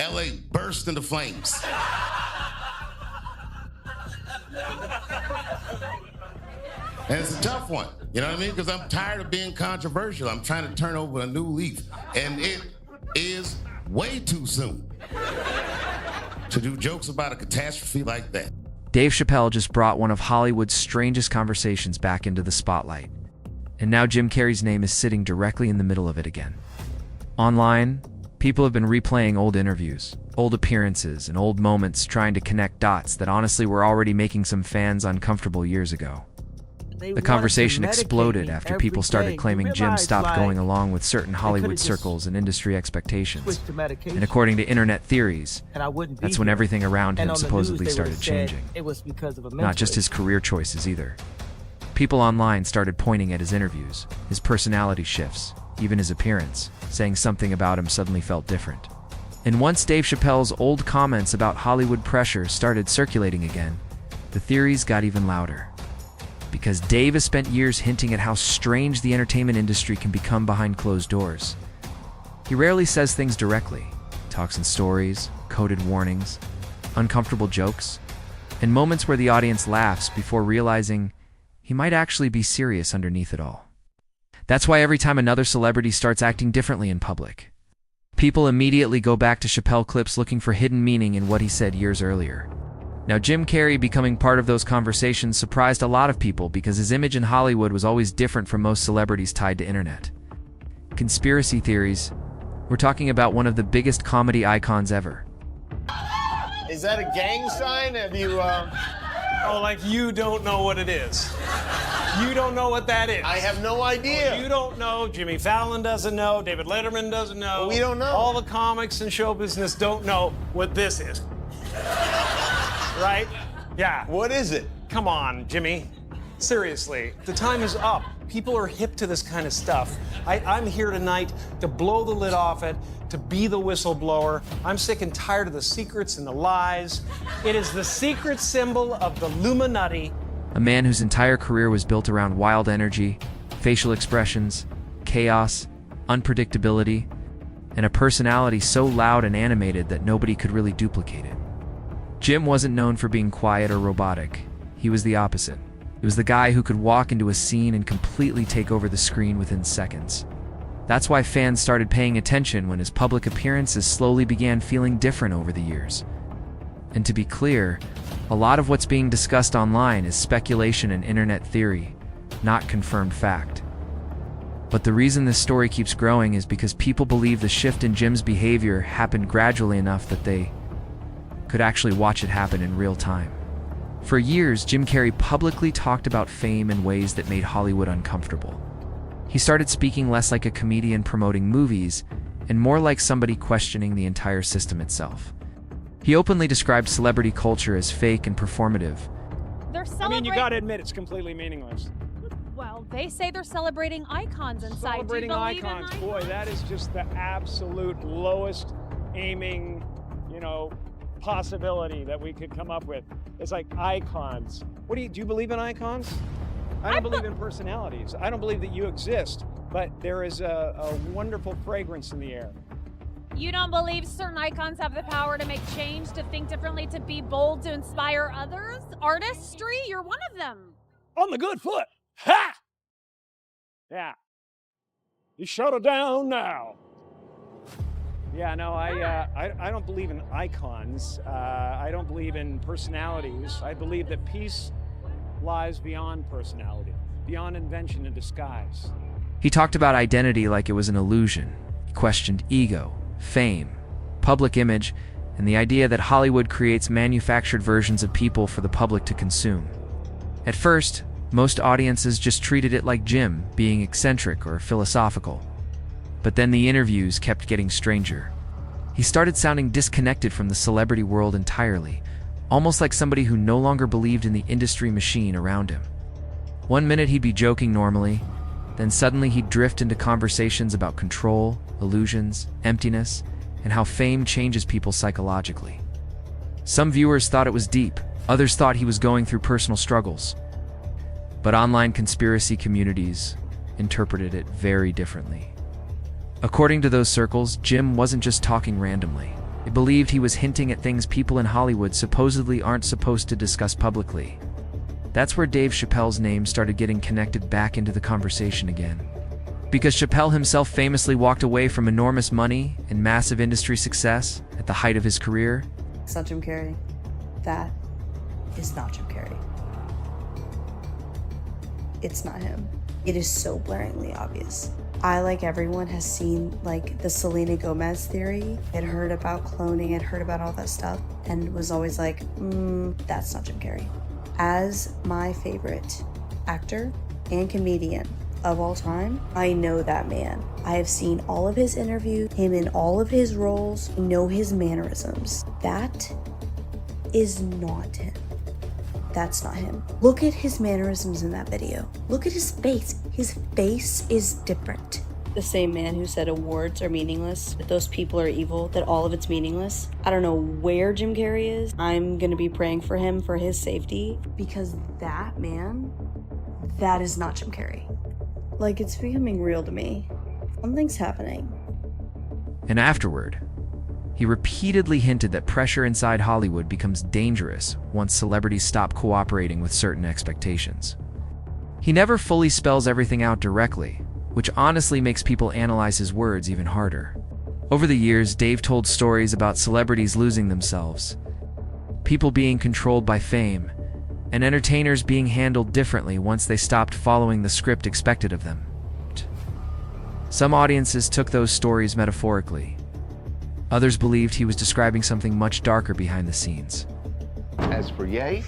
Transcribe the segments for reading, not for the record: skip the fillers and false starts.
LA burst into flames. And it's a tough one, you know what I mean? Because I'm tired of being controversial. I'm trying to turn over a new leaf. And it is way too soon to do jokes about a catastrophe like that. Dave Chappelle just brought one of Hollywood's strangest conversations back into the spotlight. And now Jim Carrey's name is sitting directly in the middle of it again. Online, people have been replaying old interviews, old appearances, and old moments trying to connect dots that honestly were already making some fans uncomfortable years ago. The conversation exploded after people started claiming Jim stopped going along with certain Hollywood circles and industry expectations. And according to internet theories, that's when everything around him supposedly started changing. Not just his career choices either. People online started pointing at his interviews, his personality shifts, even his appearance, saying something about him suddenly felt different. And once Dave Chappelle's old comments about Hollywood pressure started circulating again, the theories got even louder. Because Dave has spent years hinting at how strange the entertainment industry can become behind closed doors. He rarely says things directly, talks in stories, coded warnings, uncomfortable jokes, and moments where the audience laughs before realizing he might actually be serious underneath it all. That's why every time another celebrity starts acting differently in public, people immediately go back to Chappelle clips looking for hidden meaning in what he said years earlier. Now, Jim Carrey becoming part of those conversations surprised a lot of people because his image in Hollywood was always different from most celebrities tied to internet. Conspiracy theories. We're talking about one of the biggest comedy icons ever. Is that a gang sign? Have you, Oh, like you don't know what it is. You don't know what that is. I have no idea. Well, you don't know. Jimmy Fallon doesn't know. David Letterman doesn't know. We don't know. All the comics and show business don't know what this is. Right? Yeah. What is it? Come on, Jimmy. Seriously, the time is up. People are hip to this kind of stuff. I'm here tonight to blow the lid off it, to be the whistleblower. I'm sick and tired of the secrets and the lies. It is the secret symbol of the Illuminati. A man whose entire career was built around wild energy, facial expressions, chaos, unpredictability, and a personality so loud and animated that nobody could really duplicate it. Jim wasn't known for being quiet or robotic. He was the opposite. He was the guy who could walk into a scene and completely take over the screen within seconds. That's why fans started paying attention when his public appearances slowly began feeling different over the years. And to be clear, a lot of what's being discussed online is speculation and internet theory, not confirmed fact. But the reason this story keeps growing is because people believe the shift in Jim's behavior happened gradually enough that they could actually watch it happen in real time. For years, Jim Carrey publicly talked about fame in ways that made Hollywood uncomfortable. He started speaking less like a comedian promoting movies and more like somebody questioning the entire system itself. He openly described celebrity culture as fake and performative. I mean, you gotta admit, it's completely meaningless. Well, they say they're celebrating icons inside. Celebrating icons, boy, that is just the absolute lowest aiming, possibility that we could come up with. It's like icons. Do you believe in icons? I don't believe in personalities. I don't believe that you exist, but there is a wonderful fragrance in the air. You don't believe certain icons have the power to make change, to think differently, to be bold, to inspire others? Artistry? You're one of them. On the good foot. Ha! Yeah. You shut her down now. Yeah, no, I don't believe in icons. I don't believe in personalities. I believe that peace lies beyond personality, beyond invention and disguise. He talked about identity like it was an illusion. He questioned ego, fame, public image, and the idea that Hollywood creates manufactured versions of people for the public to consume. At first, most audiences just treated it like Jim, being eccentric or philosophical. But then the interviews kept getting stranger. He started sounding disconnected from the celebrity world entirely, almost like somebody who no longer believed in the industry machine around him. One minute he'd be joking normally, then suddenly he'd drift into conversations about control, illusions, emptiness, and how fame changes people psychologically. Some viewers thought it was deep, others thought he was going through personal struggles. But online conspiracy communities interpreted it very differently. According to those circles, Jim wasn't just talking randomly. It believed he was hinting at things people in Hollywood supposedly aren't supposed to discuss publicly. That's where Dave Chappelle's name started getting connected back into the conversation again. Because Chappelle himself famously walked away from enormous money and massive industry success at the height of his career. It's not Jim Carrey. That is not Jim Carrey. It's not him. It is so blaringly obvious. I, like everyone, has seen like the Selena Gomez theory. Had heard about cloning, had heard about all that stuff, and was always like, that's not Jim Carrey. As my favorite actor and comedian of all time, I know that man. I have seen all of his interviews, him in all of his roles, know his mannerisms. That is not him. That's not him. Look at his mannerisms in that video. Look at his face. His face is different. The same man who said awards are meaningless, that those people are evil, that all of it's meaningless. I don't know where Jim Carrey is. I'm gonna be praying for him for his safety, because that man, that is not Jim Carrey. Like, it's becoming real to me. Something's happening. And afterward, he repeatedly hinted that pressure inside Hollywood becomes dangerous once celebrities stop cooperating with certain expectations. He never fully spells everything out directly, which honestly makes people analyze his words even harder. Over the years, Dave told stories about celebrities losing themselves, people being controlled by fame, and entertainers being handled differently once they stopped following the script expected of them. Some audiences took those stories metaphorically. Others believed he was describing something much darker behind the scenes. As for Ye,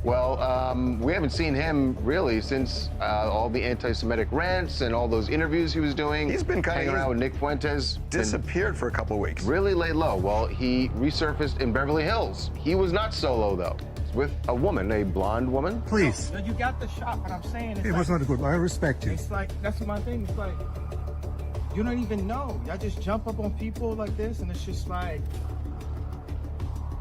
well, we haven't seen him really since all the anti-Semitic rants and all those interviews he was doing. He's been hanging around with Nick Fuentes. Disappeared for a couple of weeks. Really laid low. Well, he resurfaced in Beverly Hills. He was not solo though. It's with a woman, a blonde woman. Please. No, you got the shot, but I'm saying It was not good, but I respect you. It's like, that's my thing. It's like, you don't even know. Y'all just jump up on people like this, and it's just like.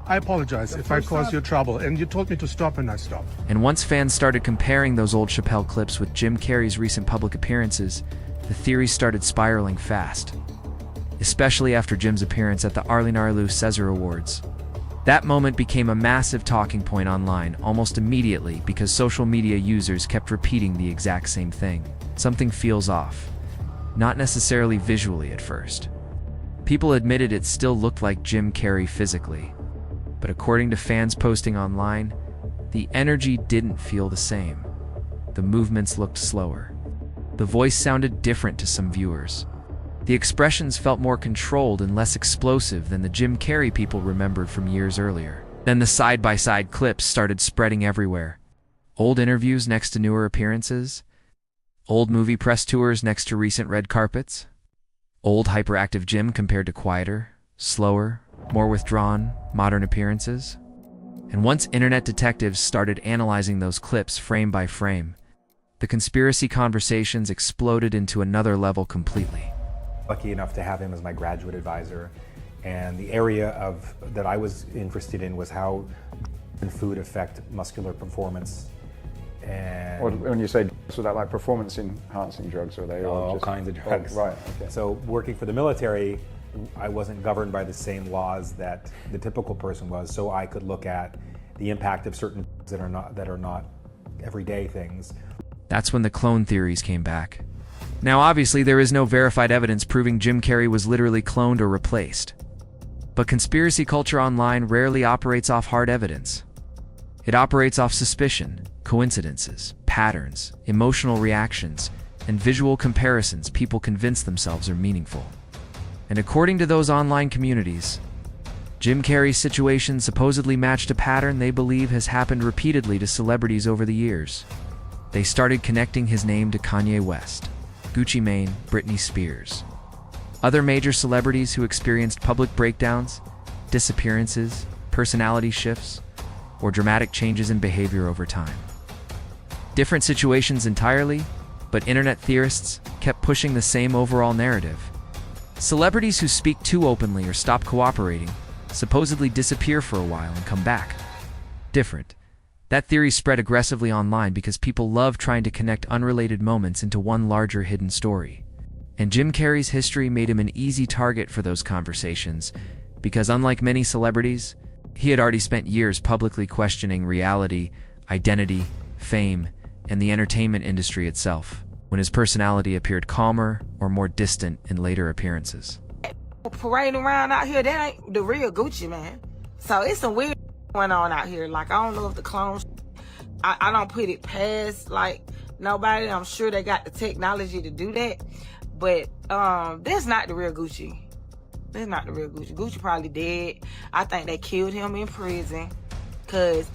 I apologize if I caused you trouble, and you told me to stop, and I stopped. And once fans started comparing those old Chappelle clips with Jim Carrey's recent public appearances, the theories started spiraling fast. Especially after Jim's appearance at the Arlie Narlu César Awards. That moment became a massive talking point online almost immediately because social media users kept repeating the exact same thing. Something feels off. Not necessarily visually at first. People admitted it still looked like Jim Carrey physically. But according to fans posting online, the energy didn't feel the same. The movements looked slower. The voice sounded different to some viewers. The expressions felt more controlled and less explosive than the Jim Carrey people remembered from years earlier. Then the side-by-side clips started spreading everywhere. Old interviews next to newer appearances. Old movie press tours next to recent red carpets. Old hyperactive Jim compared to quieter, slower, more withdrawn, modern appearances. And once internet detectives started analyzing those clips frame by frame, the conspiracy conversations exploded into another level completely. Lucky enough to have him as my graduate advisor, and the area that I was interested in was how food affect muscular performance. And when you say, so that like performance-enhancing drugs, are they? All just kinds of drugs. Oh, right, okay. So working for the military, I wasn't governed by the same laws that the typical person was, so I could look at the impact of certain that are not everyday things. That's when the clone theories came back. Now obviously there is no verified evidence proving Jim Carrey was literally cloned or replaced. But conspiracy culture online rarely operates off hard evidence. It operates off suspicion, coincidences, patterns, emotional reactions, and visual comparisons people convince themselves are meaningful. And according to those online communities, Jim Carrey's situation supposedly matched a pattern they believe has happened repeatedly to celebrities over the years. They started connecting his name to Kanye West, Gucci Mane, Britney Spears. Other major celebrities who experienced public breakdowns, disappearances, personality shifts, or dramatic changes in behavior over time. Different situations entirely, but internet theorists kept pushing the same overall narrative. Celebrities who speak too openly or stop cooperating supposedly disappear for a while and come back. Different. That theory spread aggressively online because people love trying to connect unrelated moments into one larger hidden story. And Jim Carrey's history made him an easy target for those conversations because unlike many celebrities, he had already spent years publicly questioning reality, identity, fame, and the entertainment industry itself, when his personality appeared calmer or more distant in later appearances. Parading around out here, that ain't the real Gucci, man. So it's some weird going on out here. Like, I don't know if the clones, I don't put it past, like, nobody. I'm sure they got the technology to do that. But that's not the real Gucci. That's not the real Gucci. Gucci probably dead. I think they killed him in prison. Cause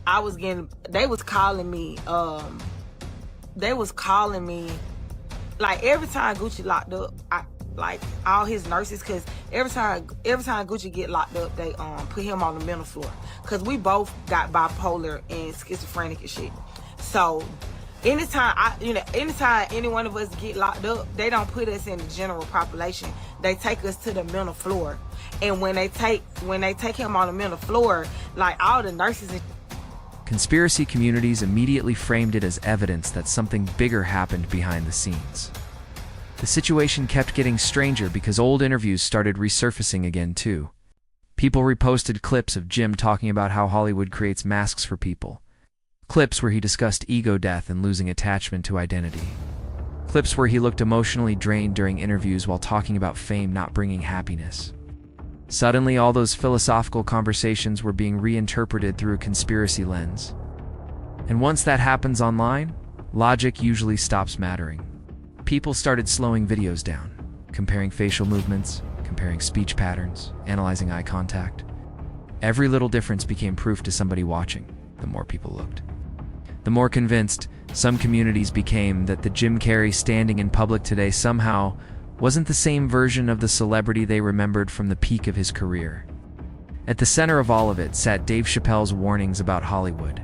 they was calling me, like every time Gucci locked up, like all his nurses, cause every time Gucci get locked up, they put him on the mental floor. Cause we both got bipolar and schizophrenic and shit. So anytime any one of us get locked up, they don't put us in the general population. They take us to the mental floor. And when they take him on the mental floor, like all the nurses and conspiracy communities immediately framed it as evidence that something bigger happened behind the scenes. The situation kept getting stranger because old interviews started resurfacing again too. People reposted clips of Jim talking about how Hollywood creates masks for people. Clips where he discussed ego death and losing attachment to identity. Clips where he looked emotionally drained during interviews while talking about fame not bringing happiness. Suddenly, all those philosophical conversations were being reinterpreted through a conspiracy lens. And once that happens online, logic usually stops mattering. People started slowing videos down, comparing facial movements, comparing speech patterns, analyzing eye contact. Every little difference became proof to somebody watching, the more people looked. The more convinced some communities became that the Jim Carrey standing in public today somehow wasn't the same version of the celebrity they remembered from the peak of his career. At the center of all of it sat Dave Chappelle's warnings about Hollywood.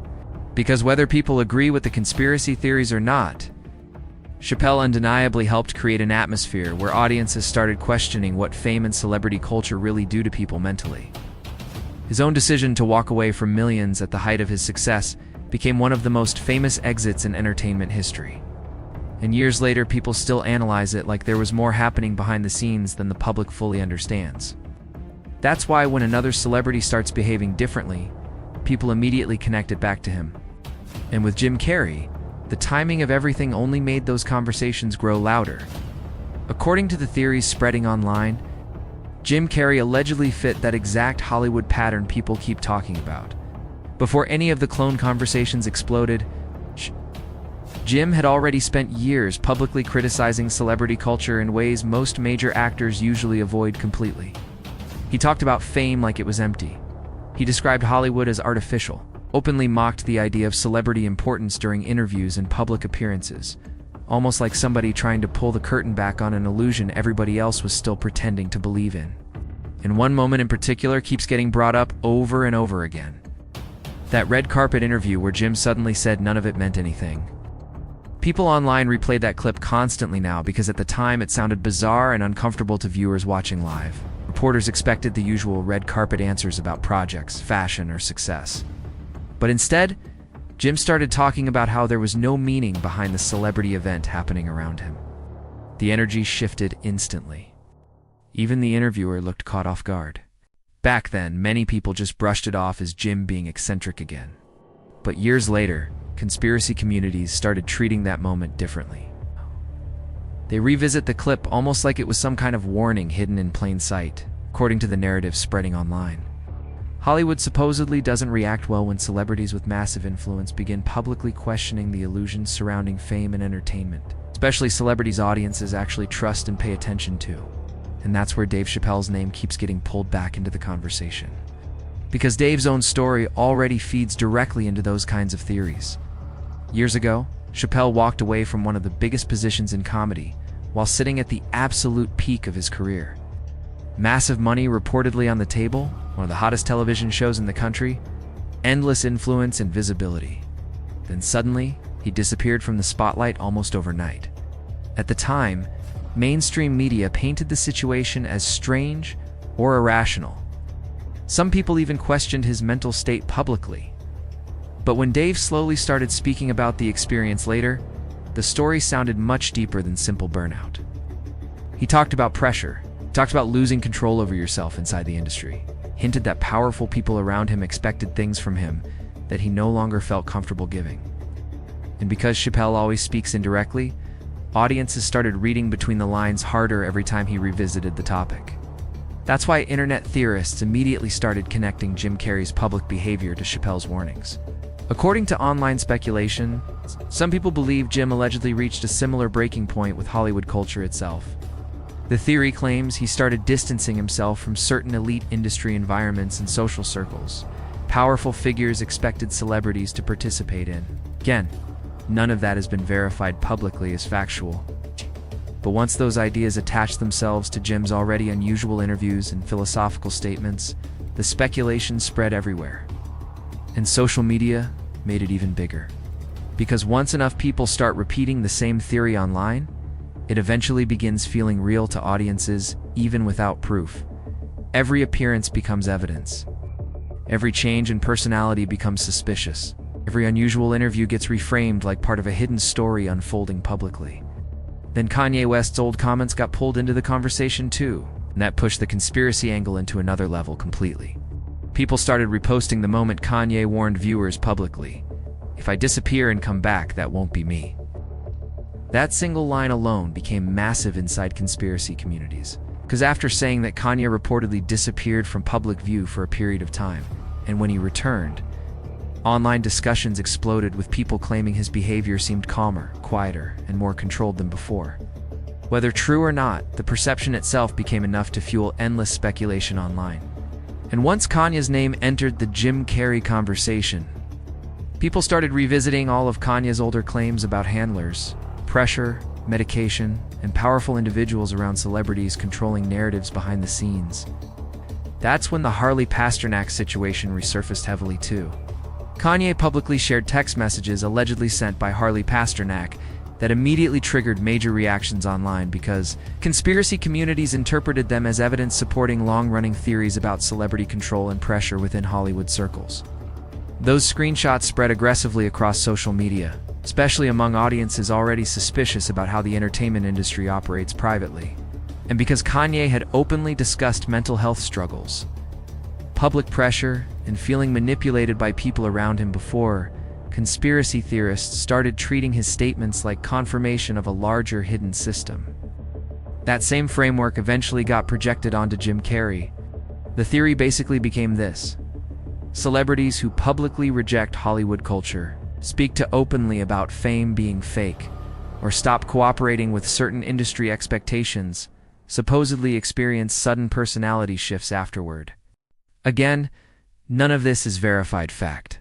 Because whether people agree with the conspiracy theories or not, Chappelle undeniably helped create an atmosphere where audiences started questioning what fame and celebrity culture really do to people mentally. His own decision to walk away from millions at the height of his success became one of the most famous exits in entertainment history. And years later, people still analyze it like there was more happening behind the scenes than the public fully understands. That's why when another celebrity starts behaving differently, people immediately connect it back to him. And with Jim Carrey, the timing of everything only made those conversations grow louder. According to the theories spreading online, Jim Carrey allegedly fit that exact Hollywood pattern people keep talking about. Before any of the clone conversations exploded, Jim had already spent years publicly criticizing celebrity culture in ways most major actors usually avoid completely. He talked about fame like it was empty. He described Hollywood as artificial, openly mocked the idea of celebrity importance during interviews and public appearances, almost like somebody trying to pull the curtain back on an illusion everybody else was still pretending to believe in. And one moment in particular keeps getting brought up over and over again. That red carpet interview where Jim suddenly said none of it meant anything. People online replay that clip constantly now because at the time it sounded bizarre and uncomfortable to viewers watching live. Reporters expected the usual red carpet answers about projects, fashion, or success. But instead, Jim started talking about how there was no meaning behind the celebrity event happening around him. The energy shifted instantly. Even the interviewer looked caught off guard. Back then, many people just brushed it off as Jim being eccentric again. But years later, conspiracy communities started treating that moment differently. They revisit the clip almost like it was some kind of warning hidden in plain sight, according to the narrative spreading online. Hollywood supposedly doesn't react well when celebrities with massive influence begin publicly questioning the illusions surrounding fame and entertainment, especially celebrities audiences actually trust and pay attention to. And that's where Dave Chappelle's name keeps getting pulled back into the conversation. Because Dave's own story already feeds directly into those kinds of theories. Years ago, Chappelle walked away from one of the biggest positions in comedy while sitting at the absolute peak of his career. Massive money reportedly on the table, one of the hottest television shows in the country, endless influence and visibility. Then suddenly, he disappeared from the spotlight almost overnight. At the time, mainstream media painted the situation as strange or irrational. Some people even questioned his mental state publicly. But when Dave slowly started speaking about the experience later, the story sounded much deeper than simple burnout. He talked about pressure, Talked about losing control over yourself inside the industry. Hinted that powerful people around him expected things from him that he no longer felt comfortable giving. And because Chappelle always speaks indirectly, audiences started reading between the lines harder every time he revisited the topic. That's why internet theorists immediately started connecting Jim Carrey's public behavior to Chappelle's warnings. According to online speculation, some people believe Jim allegedly reached a similar breaking point with Hollywood culture itself. The theory claims he started distancing himself from certain elite industry environments and social circles. Powerful figures expected celebrities to participate in. Again, none of that has been verified publicly as factual. But once those ideas attached themselves to Jim's already unusual interviews and philosophical statements, the speculation spread everywhere. And social media made it even bigger. Because once enough people start repeating the same theory online, it eventually begins feeling real to audiences, even without proof. Every appearance becomes evidence. Every change in personality becomes suspicious. Every unusual interview gets reframed like part of a hidden story unfolding publicly. Then Kanye West's old comments got pulled into the conversation too, and that pushed the conspiracy angle into another level completely. People started reposting the moment Kanye warned viewers publicly, "If I disappear and come back, that won't be me." That single line alone became massive inside conspiracy communities, because after saying that Kanye reportedly disappeared from public view for a period of time, and when he returned, online discussions exploded with people claiming his behavior seemed calmer, quieter, and more controlled than before. Whether true or not, the perception itself became enough to fuel endless speculation online. And once Kanye's name entered the Jim Carrey conversation, people started revisiting all of Kanye's older claims about handlers, pressure, medication, and powerful individuals around celebrities controlling narratives behind the scenes. That's when the Harley Pasternak situation resurfaced heavily too. Kanye publicly shared text messages allegedly sent by Harley Pasternak that immediately triggered major reactions online because conspiracy communities interpreted them as evidence supporting long-running theories about celebrity control and pressure within Hollywood circles. Those screenshots spread aggressively across social media, especially among audiences already suspicious about how the entertainment industry operates privately. And because Kanye had openly discussed mental health struggles, public pressure, and feeling manipulated by people around him before, conspiracy theorists started treating his statements like confirmation of a larger hidden system. That same framework eventually got projected onto Jim Carrey. The theory basically became this: celebrities who publicly reject Hollywood culture, speak too openly about fame being fake, or stop cooperating with certain industry expectations, supposedly experience sudden personality shifts afterward. Again, none of this is verified fact.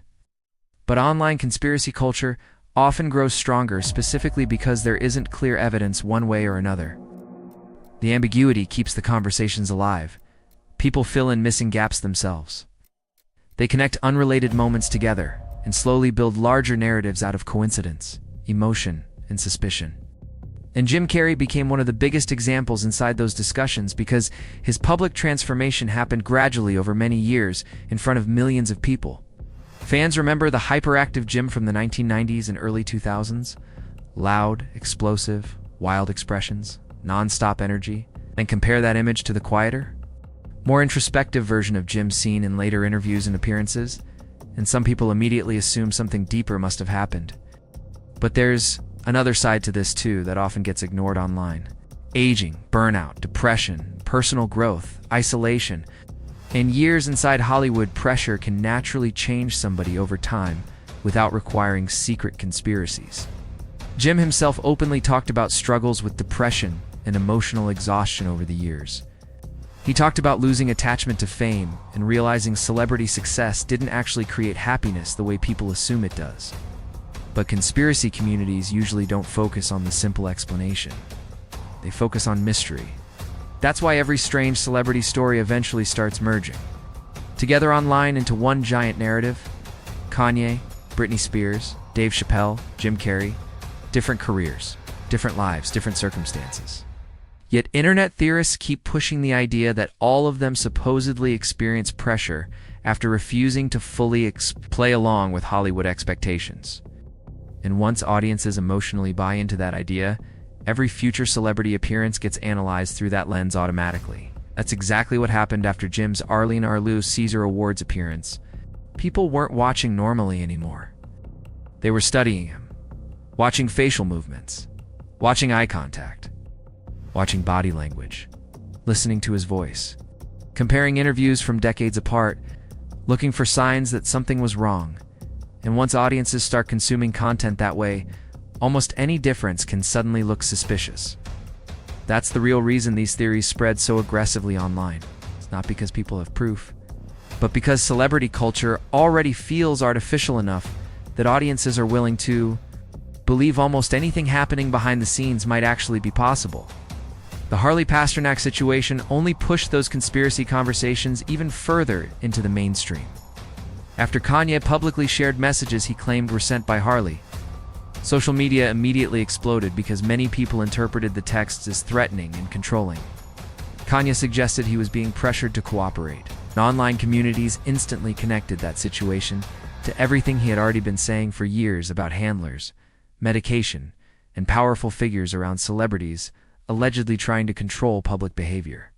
But online conspiracy culture often grows stronger specifically because there isn't clear evidence one way or another. The ambiguity keeps the conversations alive. People fill in missing gaps themselves. They connect unrelated moments together and slowly build larger narratives out of coincidence, emotion, and suspicion. And Jim Carrey became one of the biggest examples inside those discussions because his public transformation happened gradually over many years in front of millions of people. Fans remember the hyperactive Jim from the 1990s and early 2000s? Loud, explosive, wild expressions, non-stop energy. Then compare that image to the quieter, more introspective version of Jim seen in later interviews and appearances, and some people immediately assume something deeper must have happened. But there's another side to this too that often gets ignored online. Aging, burnout, depression, personal growth, isolation, and years inside Hollywood pressure can naturally change somebody over time without requiring secret conspiracies. Jim himself openly talked about struggles with depression and emotional exhaustion over the years. He talked about losing attachment to fame and realizing celebrity success didn't actually create happiness the way people assume it does. But conspiracy communities usually don't focus on the simple explanation. They focus on mystery. That's why every strange celebrity story eventually starts merging together online into one giant narrative. Kanye, Britney Spears, Dave Chappelle, Jim Carrey, different careers, different lives, different circumstances. Yet internet theorists keep pushing the idea that all of them supposedly experience pressure after refusing to fully play along with Hollywood expectations. And once audiences emotionally buy into that idea, Every future celebrity appearance gets analyzed through that lens automatically. That's exactly what happened after Jim's Arlene Arlou Caesar Awards appearance. People weren't watching normally anymore. They were studying him, watching facial movements, watching eye contact, watching body language, listening to his voice, comparing interviews from decades apart, looking for signs that something was wrong. And once audiences start consuming content that way, almost any difference can suddenly look suspicious. That's the real reason these theories spread so aggressively online. It's not because people have proof, but because celebrity culture already feels artificial enough that audiences are willing to believe almost anything happening behind the scenes might actually be possible. The Harley Pasternak situation only pushed those conspiracy conversations even further into the mainstream. After Kanye publicly shared messages he claimed were sent by Harley, social media immediately exploded because many people interpreted the texts as threatening and controlling. Kanye suggested he was being pressured to cooperate. Online communities instantly connected that situation to everything he had already been saying for years about handlers, medication, and powerful figures around celebrities allegedly trying to control public behavior.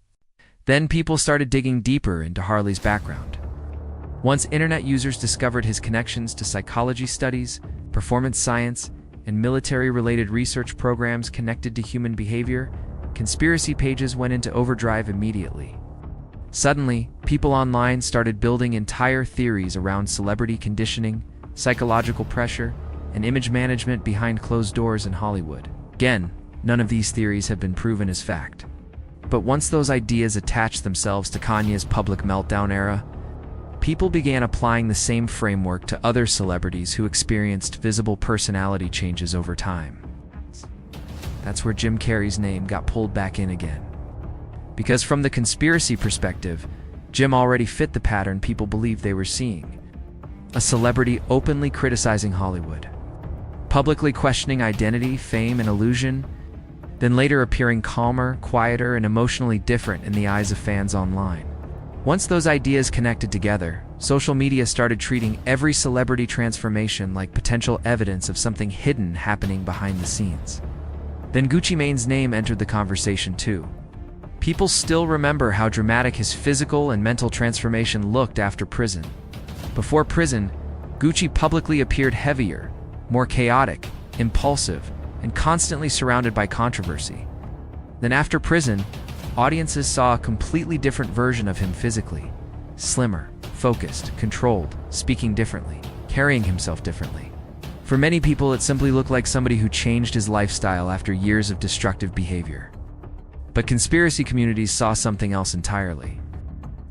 Then people started digging deeper into Harley's background. Once internet users discovered his connections to psychology studies, performance science, and military-related research programs connected to human behavior, conspiracy pages went into overdrive immediately. Suddenly, people online started building entire theories around celebrity conditioning, psychological pressure, and image management behind closed doors in Hollywood. Again, none of these theories have been proven as fact. But once those ideas attached themselves to Kanye's public meltdown era, people began applying the same framework to other celebrities who experienced visible personality changes over time. That's where Jim Carrey's name got pulled back in again. Because from the conspiracy perspective, Jim already fit the pattern people believed they were seeing. A celebrity openly criticizing Hollywood, publicly questioning identity, fame, and illusion, then later appearing calmer, quieter, and emotionally different in the eyes of fans online. Once those ideas connected together, social media started treating every celebrity transformation like potential evidence of something hidden happening behind the scenes. Then Gucci Mane's name entered the conversation too. People still remember how dramatic his physical and mental transformation looked after prison. Before prison, Gucci publicly appeared heavier, more chaotic, impulsive, and constantly surrounded by controversy. Then after prison, audiences saw a completely different version of him physically. Slimmer, focused, controlled, speaking differently, carrying himself differently. For many people, it simply looked like somebody who changed his lifestyle after years of destructive behavior. But conspiracy communities saw something else entirely.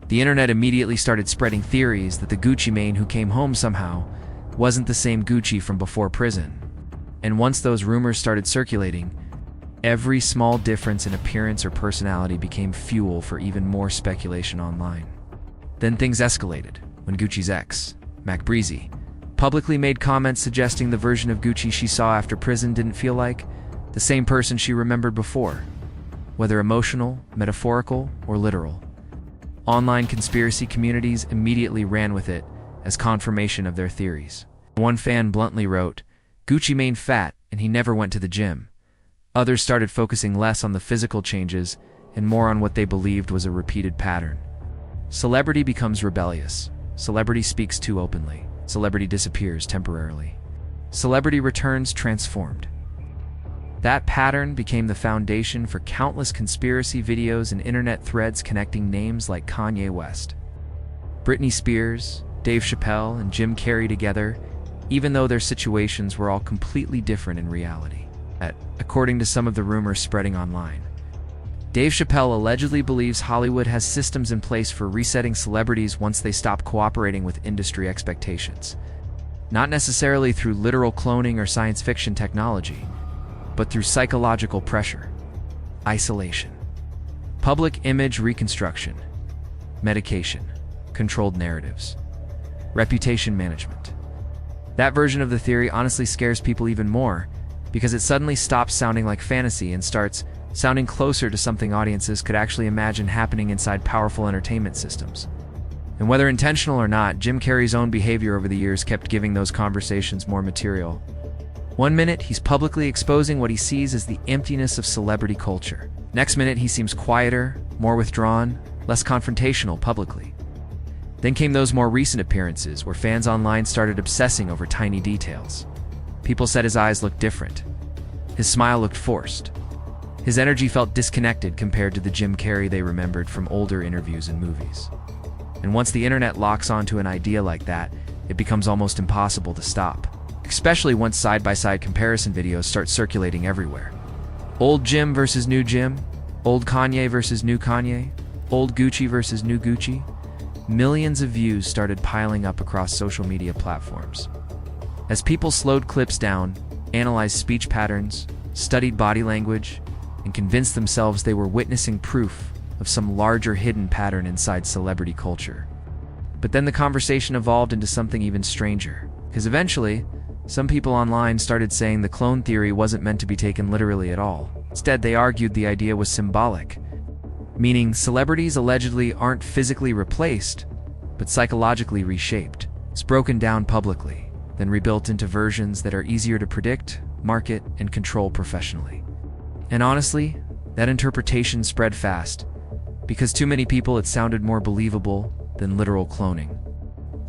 The internet immediately started spreading theories that the Gucci Mane who came home somehow wasn't the same Gucci from before prison. And once those rumors started circulating, every small difference in appearance or personality became fuel for even more speculation online. Then things escalated when Gucci's ex, Mac Breezy, publicly made comments suggesting the version of Gucci she saw after prison didn't feel like the same person she remembered before, whether emotional, metaphorical, or literal. Online conspiracy communities immediately ran with it as confirmation of their theories. One fan bluntly wrote, "Gucci Mane fat and he never went to the gym." Others started focusing less on the physical changes and more on what they believed was a repeated pattern. Celebrity becomes rebellious. Celebrity speaks too openly. Celebrity disappears temporarily. Celebrity returns transformed. That pattern became the foundation for countless conspiracy videos and internet threads connecting names like Kanye West, Britney Spears, Dave Chappelle, and Jim Carrey together, even though their situations were all completely different in reality. According to some of the rumors spreading online, Dave Chappelle allegedly believes Hollywood has systems in place for resetting celebrities once they stop cooperating with industry expectations. Not necessarily through literal cloning or science fiction technology, but through psychological pressure, isolation, public image reconstruction, medication, controlled narratives, reputation management. That version of the theory honestly scares people even more because it suddenly stops sounding like fantasy and starts sounding closer to something audiences could actually imagine happening inside powerful entertainment systems. And whether intentional or not, Jim Carrey's own behavior over the years kept giving those conversations more material. One minute, he's publicly exposing what he sees as the emptiness of celebrity culture. Next minute, he seems quieter, more withdrawn, less confrontational publicly. Then came those more recent appearances where fans online started obsessing over tiny details. People said his eyes looked different. His smile looked forced. His energy felt disconnected compared to the Jim Carrey they remembered from older interviews and movies. And once the internet locks onto an idea like that, it becomes almost impossible to stop. Especially once side-by-side comparison videos start circulating everywhere. Old Jim versus new Jim, old Kanye versus new Kanye, old Gucci versus new Gucci. Millions of views started piling up across social media platforms. As people slowed clips down, analyzed speech patterns, studied body language, and convinced themselves they were witnessing proof of some larger hidden pattern inside celebrity culture. But then the conversation evolved into something even stranger, because eventually, some people online started saying the clone theory wasn't meant to be taken literally at all. Instead, they argued the idea was symbolic, meaning celebrities allegedly aren't physically replaced, but psychologically reshaped. It's broken down publicly, then rebuilt into versions that are easier to predict, market, and control professionally. And honestly, that interpretation spread fast, because too many people it sounded more believable than literal cloning.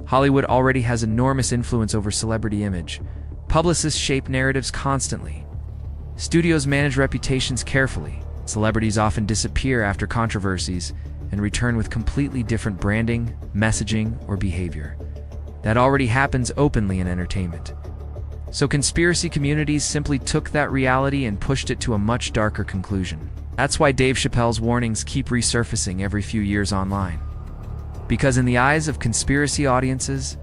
Hollywood already has enormous influence over celebrity image. Publicists shape narratives constantly. Studios manage reputations carefully. Celebrities often disappear after controversies and return with completely different branding, messaging, or behavior. That already happens openly in entertainment. So conspiracy communities simply took that reality and pushed it to a much darker conclusion. That's why Dave Chappelle's warnings keep resurfacing every few years online. Because in the eyes of conspiracy audiences,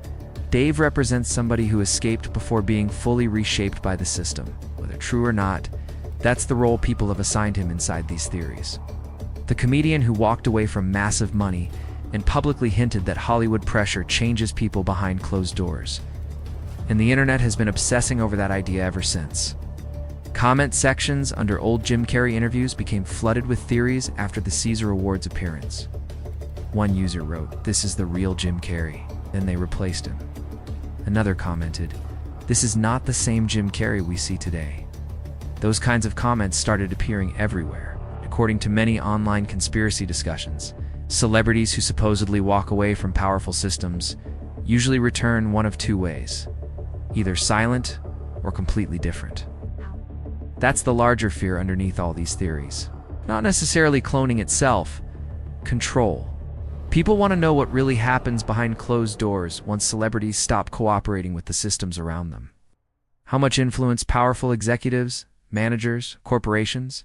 Dave represents somebody who escaped before being fully reshaped by the system. Whether true or not, that's the role people have assigned him inside these theories. The comedian who walked away from massive money and publicly hinted that Hollywood pressure changes people behind closed doors. And the internet has been obsessing over that idea ever since. Comment sections under old Jim Carrey interviews became flooded with theories after the Caesar Awards appearance. One user wrote, "This is the real Jim Carrey." Then they replaced him. Another commented, "This is not the same Jim Carrey we see today." Those kinds of comments started appearing everywhere. According to many online conspiracy discussions, celebrities who supposedly walk away from powerful systems usually return one of two ways, either silent or completely different. That's the larger fear underneath all these theories. Not necessarily cloning itself, control. People want to know what really happens behind closed doors once celebrities stop cooperating with the systems around them. How much influence powerful executives, managers, corporations,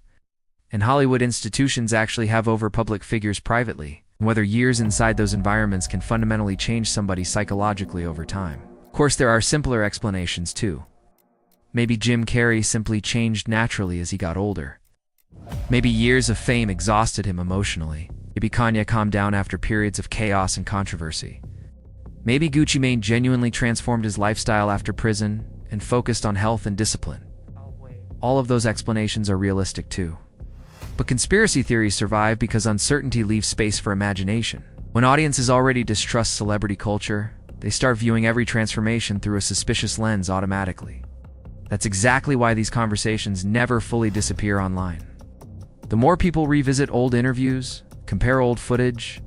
and Hollywood institutions actually have over public figures privately, and whether years inside those environments can fundamentally change somebody psychologically over time. Of course, there are simpler explanations too. Maybe Jim Carrey simply changed naturally as he got older. Maybe years of fame exhausted him emotionally. Maybe Kanye calmed down after periods of chaos and controversy. Maybe Gucci Mane genuinely transformed his lifestyle after prison and focused on health and discipline. All of those explanations are realistic too. But conspiracy theories survive because uncertainty leaves space for imagination. When audiences already distrust celebrity culture, they start viewing every transformation through a suspicious lens automatically. That's exactly why these conversations never fully disappear online. The more people revisit old interviews, compare old footage,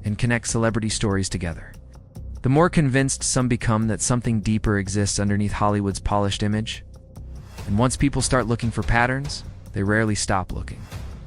and connect celebrity stories together, the more convinced some become that something deeper exists underneath Hollywood's polished image. And once people start looking for patterns, they rarely stop looking.